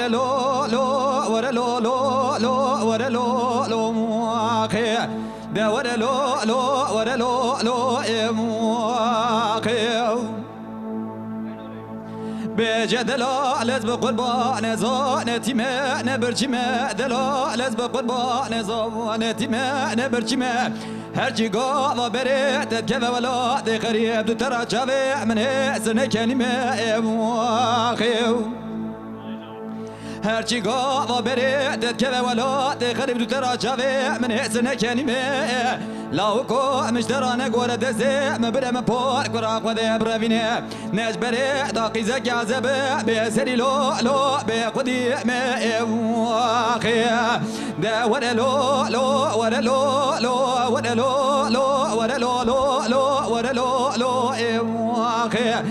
ورلو لو ورلو لو لو ورلو لو مواقي ده ورلو لو ورلو لو مواقي بجدلا لازم قربان زانتي ما نبرجما دلا لازم قربان زانتي ما نبرجما هرجي قاضى بريت كذا ولا دي غريب دو ترى جابي من هزن كلمة مواخيو هرچی گاوا بره دد که ولا ده خریب دو ترا جاوه من هزن کلمه لاوکو مشترانه گوره دزه مبره مپار کرا قده بروینه نج بره داقیزه گازبه به سری لو لو به قدی مواخیه ده وره لو لو وره لو لو وره لو لو وره لو لو لو وره لو لو مواخیه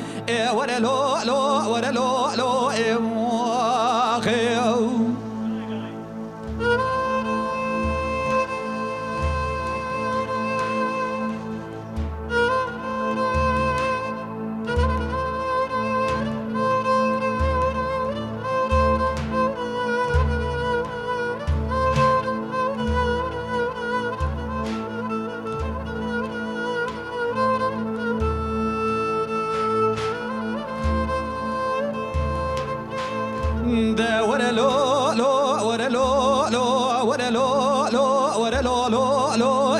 وره لو لو وره لو لو مواخیه ده ورا لو لو ورا لو لو ورا لو لو ورا لو لو لو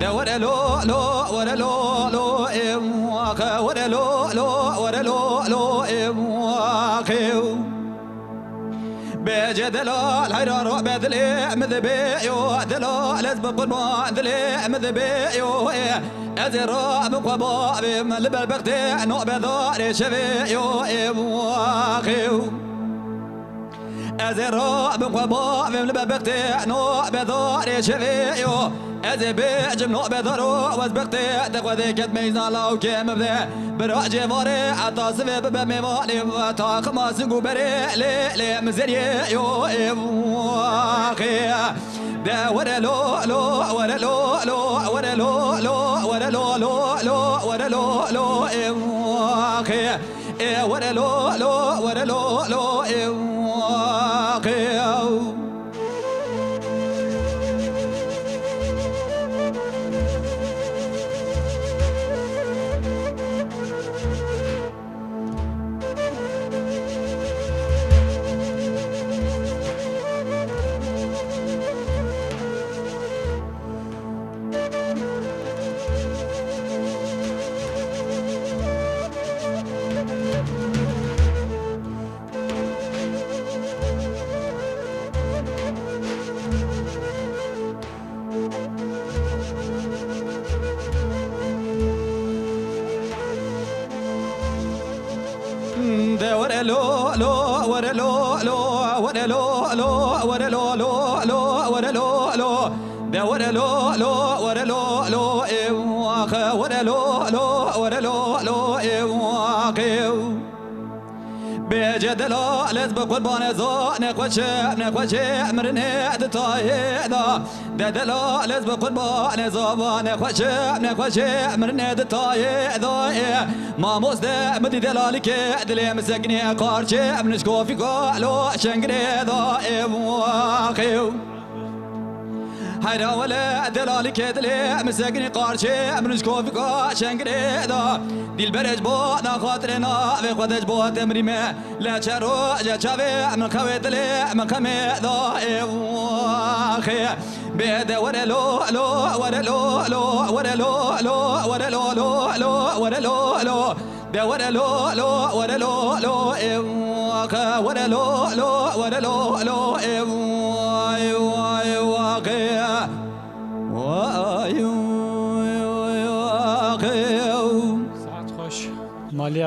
ده ورا لو لو ورا لو لو مواقع ورا لو لو ورا لو لو مواقع بجدلا الحرار بدلي مذبي يو دلا لازم قربان دلي مذبي يو أزرا مقبا بملبل بغدي نو بذار شفي يو مواقع أزرا بقبا في البقتة نو بذار شفيو أزبي جم نو بذارو وزبقتة تقوى كت ميزان لو كم بذا براج فاري عطاسف بميماني وطاق ما سنقو بري لي مزري يو إبواخي ده ورا لو لو ورا لو لو ورا لو لو ورا لو لو لو ورا لو لو إبواخي ورا لو لو ورا لو لو إبواخي ورا لو لو ورا لو لو ورا لو لو ورا لو لو لو ورا لو لو ده ورا لو لو ورا لو لو واخ ورا لو لو ورا لو لو واخ بجدلا لازم قربان زان نخوش مرنه دتايدا ددلا لازم قربان زان نخوش مرنه دتايدا ما مزد مدي دلالك دل مسكني قارش منشكو في قالو شنغري دا واخيو هيدا ولا دلالك دل مسكني قارش منشكو في قالو شنغري دا دل برج بو نا خاطرنا في خدج بو تمريمه لا شرو جاوي من خوي دل من خمي دا واخي بيد ورا لو لو ورا لو لو ورا لو لو ورا لو لو لو ورا لو لو ده ورا لو لو ورا لو لو ورا لو لو ورا لو لو ساعت خوش مالية